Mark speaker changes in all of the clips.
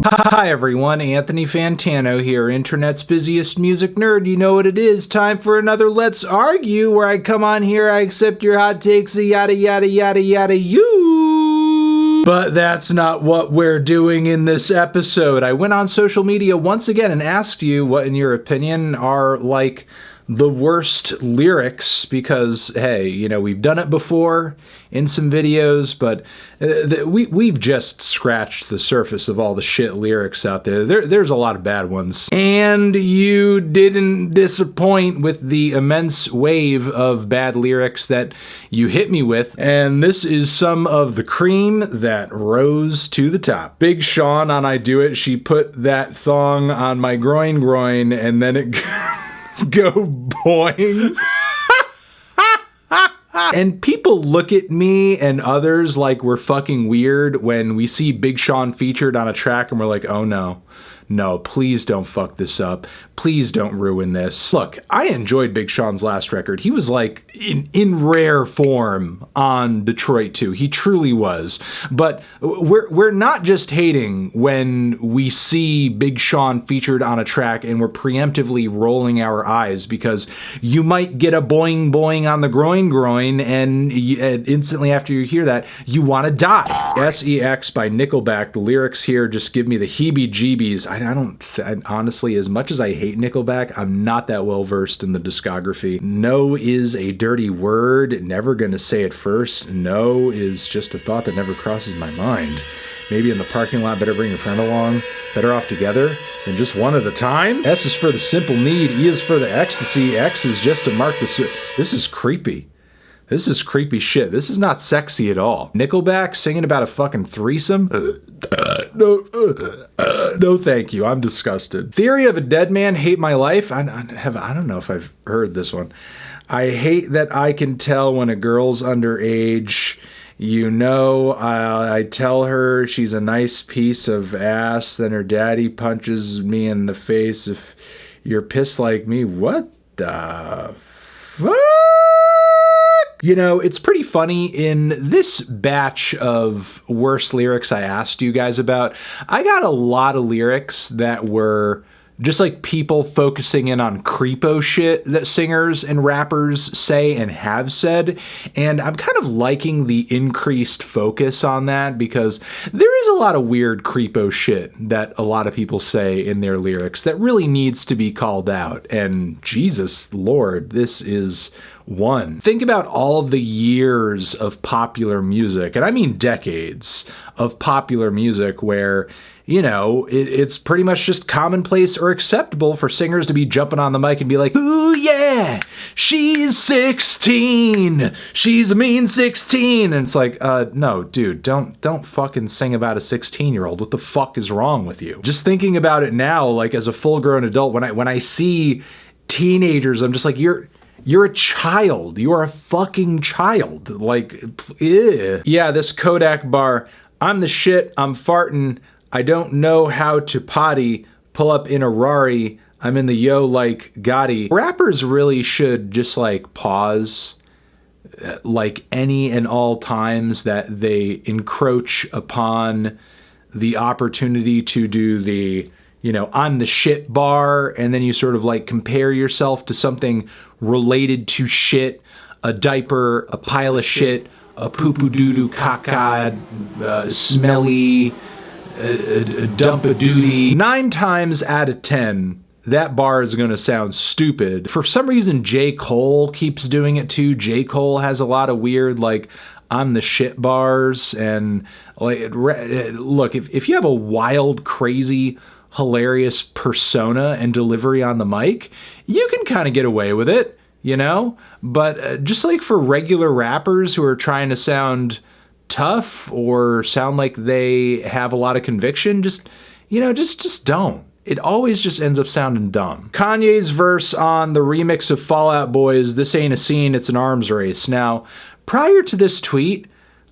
Speaker 1: Hi everyone, Anthony Fantano here, internet's busiest music nerd. You know what it is, time for another Let's Argue, where I come on here, I accept your hot takes, yada yada yada yada you. But that's not what we're doing in this episode. I went on social media once again and asked you what, in your opinion, are like the worst lyrics, because hey, you know, we've done it before in some videos, but we've just scratched the surface of all the shit lyrics out there. There's a lot of bad ones, and you didn't disappoint with the immense wave of bad lyrics that you hit me with, and this is some of the cream that rose to the top. Big Sean on I Do It, she put that thong on my groin, and then it go boing. And people look at me and others like we're fucking weird when we see Big Sean featured on a track and we're like, oh no, please don't fuck this up. Please don't ruin this. Look, I enjoyed Big Sean's last record. He was like in rare form on Detroit 2. He truly was. But we're not just hating when we see Big Sean featured on a track and we're preemptively rolling our eyes because you might get a boing boing on the groin and instantly after you hear that, you want to die. SEX by Nickelback. The lyrics here just give me the heebie-jeebies. I honestly, as much as I hate Nickelback, I'm not that well versed in the discography. No is a dirty word, never gonna say it first. No is just a thought that never crosses my mind. Maybe in the parking lot, better bring a friend along. Better off together than just one at a time. S is for the simple need, E is for the ecstasy, X is just to mark the... This is creepy. This is creepy shit. This is not sexy at all. Nickelback singing about a fucking threesome? No thank you. I'm disgusted. Theory of a Dead Man, Hate My Life. I don't know if I've heard this one. I hate that I can tell when a girl's underage. You know, I tell her she's a nice piece of ass, then her daddy punches me in the face. If you're pissed like me, what the fuck? You know, it's pretty funny, in this batch of worst lyrics I asked you guys about, I got a lot of lyrics that were just like people focusing in on creepo shit that singers and rappers say and have said, and I'm kind of liking the increased focus on that because there is a lot of weird creepo shit that a lot of people say in their lyrics that really needs to be called out, and Jesus Lord, this is one. Think about all of the years of popular music, and I mean decades of popular music where, you know, it's pretty much just commonplace or acceptable for singers to be jumping on the mic and be like, ooh yeah, she's 16, she's a mean 16. And it's like, no, dude, don't fucking sing about a 16-year-old. What the fuck is wrong with you? Just thinking about it now, like as a full-grown adult, when I see teenagers, I'm just like, you're a child. You are a fucking child. Like, ew. Yeah, this Kodak bar. I'm the shit. I'm farting. I don't know how to potty. Pull up in a Rari. I'm in the yo like Gotti. Rappers really should just like pause like any and all times that they encroach upon the opportunity to do the, you know, I'm the shit bar, and then you sort of like compare yourself to something related to shit, a diaper, a pile of shit, a poo-poo-doo-doo caca, smelly, a dump-a-doody. 9 times out of 10, that bar is going to sound stupid. For some reason, J. Cole keeps doing it too. J. Cole has a lot of weird, like, I'm the shit bars, and like, look, if you have a wild, crazy, hilarious persona and delivery on the mic, you can kind of get away with it, you know? But just like for regular rappers who are trying to sound tough or sound like they have a lot of conviction, just, you know, just don't. It always just ends up sounding dumb. Kanye's verse on the remix of Fall Out Boy's This Ain't a Scene, It's an Arms Race. Now, prior to this tweet,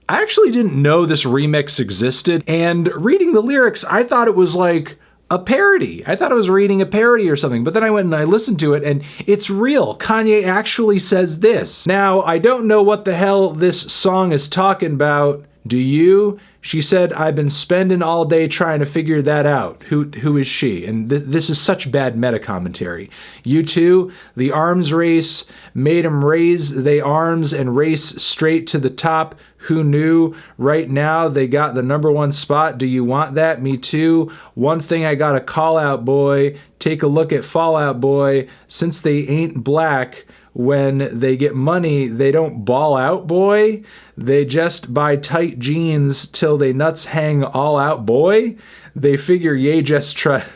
Speaker 1: I actually didn't know this remix existed, and reading the lyrics, I thought it was like a parody. I thought I was reading a parody or something, but then I went and I listened to it and it's real. Kanye actually says this. Now, I don't know what the hell this song is talking about. Do you? She said, I've been spending all day trying to figure that out. Who is she? And this is such bad meta commentary. You too, the arms race made him raise they arms and race straight to the top. Who knew? Right now, they got the #1 spot. Do you want that? Me too. One thing I gotta call out, boy. Take a look at Fallout Boy. Since they ain't black, when they get money, they don't ball out, boy. They just buy tight jeans till they nuts hang all out, boy. They figure Ye dress tight,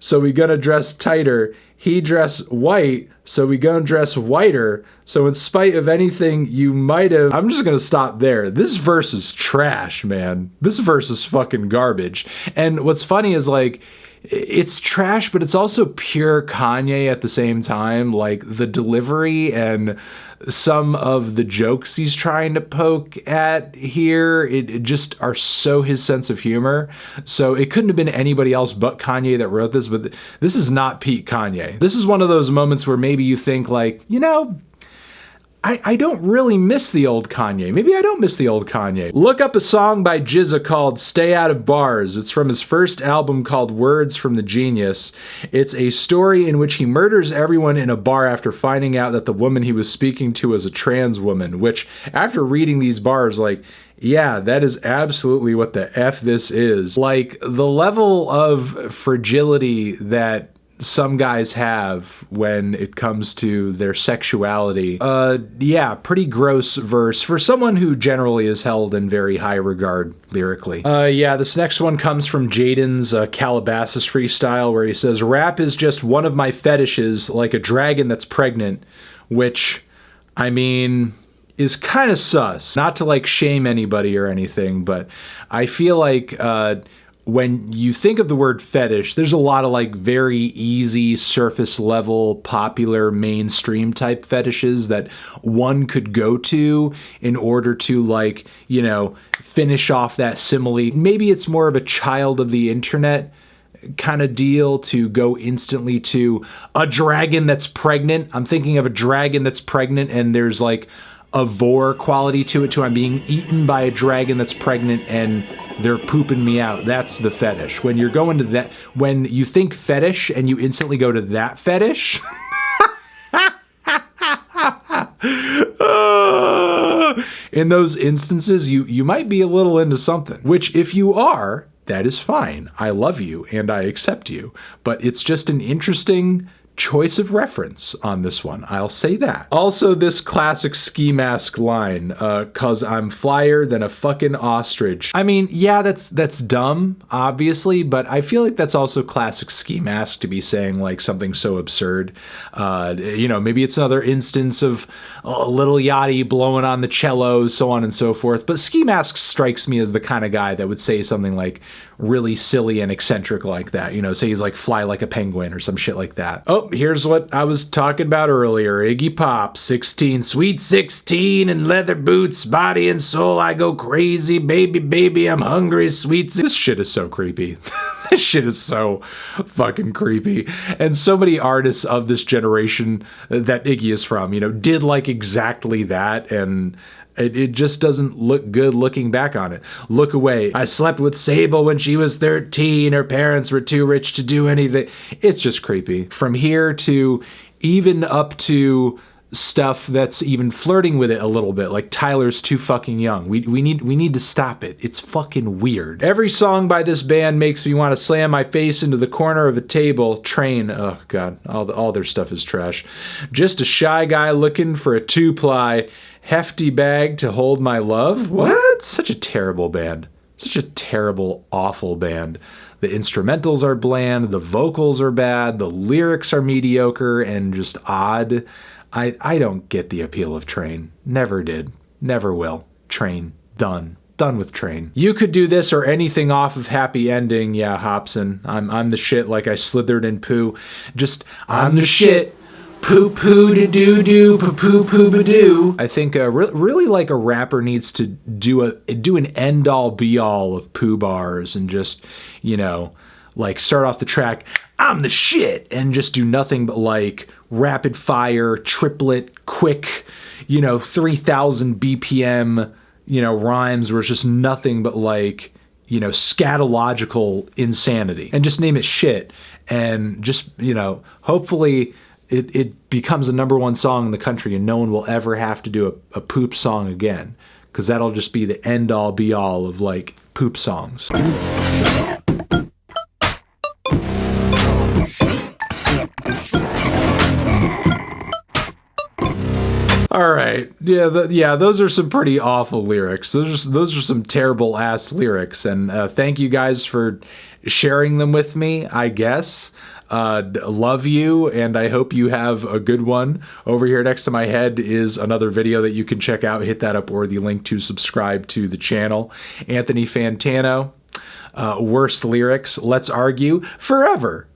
Speaker 1: so we gonna dress tighter. He dress white, so we gonna dress whiter. So in spite of anything you might have... I'm just gonna stop there. This verse is trash, man. This verse is fucking garbage. And what's funny is, like, it's trash, but it's also pure Kanye at the same time. Like, the delivery and some of the jokes he's trying to poke at here, it just are so his sense of humor. So it couldn't have been anybody else but Kanye that wrote this, but this is not peak Kanye. This is one of those moments where maybe you think, like, you know, I don't really miss the old Kanye. Maybe I don't miss the old Kanye. Look up a song by GZA called Stay Out of Bars. It's from his first album called Words from the Genius. It's a story in which he murders everyone in a bar after finding out that the woman he was speaking to was a trans woman, which, after reading these bars, like, yeah, that is absolutely what the F this is. Like, the level of fragility that some guys have when it comes to their sexuality. Yeah, pretty gross verse for someone who generally is held in very high regard lyrically. Yeah, this next one comes from Jaden's Calabasas freestyle, where he says, rap is just one of my fetishes, like a dragon that's pregnant, which, I mean, is kind of sus. Not to, like, shame anybody or anything, but I feel like, when you think of the word fetish, there's a lot of, like, very easy, surface level, popular, mainstream type fetishes that one could go to in order to, like, you know, finish off that simile. Maybe it's more of a child of the internet kind of deal to go instantly to a dragon that's pregnant. I'm thinking of a dragon that's pregnant and there's, like, a vor quality to it too. I'm being eaten by a dragon that's pregnant and they're pooping me out. That's the fetish. When you're going to that, when you think fetish and you instantly go to that fetish, in those instances, you might be a little into something. Which, if you are, that is fine. I love you and I accept you. But it's just an interesting choice of reference on this one, I'll say that. Also, this classic ski mask line, cause I'm flyer than a fucking ostrich. I mean, yeah, that's dumb, obviously, but I feel like that's also classic ski mask to be saying, like, something so absurd. You know, maybe it's another instance of a Little Yachty blowing on the cello, so on and so forth, but ski mask strikes me as the kind of guy that would say something, like, really silly and eccentric like that. You know, say he's like fly like a penguin or some shit like that. Oh, here's what I was talking about earlier. Iggy Pop, 16, sweet 16 in leather boots, body and soul, I go crazy, baby, baby, I'm hungry, sweet. This shit is so creepy. This shit is so fucking creepy. And so many artists of this generation that Iggy is from, you know, did like exactly that, and it just doesn't look good looking back on it. Look away. I slept with Sable when she was 13. Her parents were too rich to do anything. It's just creepy. From here to even up to stuff that's even flirting with it a little bit, like Tyler's Too Fucking Young. We need to stop it. It's fucking weird. Every song by this band makes me want to slam my face into the corner of a table. Train, oh god, all their stuff is trash. Just a shy guy looking for a 2-ply. Hefty bag to hold my love? What? Such a terrible band. Such a terrible, awful band. The instrumentals are bland, the vocals are bad, the lyrics are mediocre and just odd. I don't get the appeal of Train. Never did. Never will. Train. Done. Done with Train. You could do this or anything off of Happy Ending. Yeah, Hobson. I'm the shit like I slithered in poo. Just, I'm the shit. Poo poo to doo doo, poo poo poo ba doo. I think really like a rapper needs to do an end all be all of poo bars and just, you know, like start off the track, I'm the shit, and just do nothing but like rapid fire, triplet, quick, you know, 3,000 BPM, you know, rhymes where it's just nothing but like, you know, scatological insanity, and just name it shit, and just, you know, hopefully it becomes a #1 song in the country and no one will ever have to do a poop song again, because that'll just be the end all be all of like poop songs. All right, yeah, those are some pretty awful lyrics. Those are some terrible ass lyrics, and thank you guys for sharing them with me, I guess. Love you, and I hope you have a good one. Over here next to my head is another video that you can check out. Hit that up, or the link to subscribe to the channel. Anthony Fantano, worst lyrics, let's argue forever.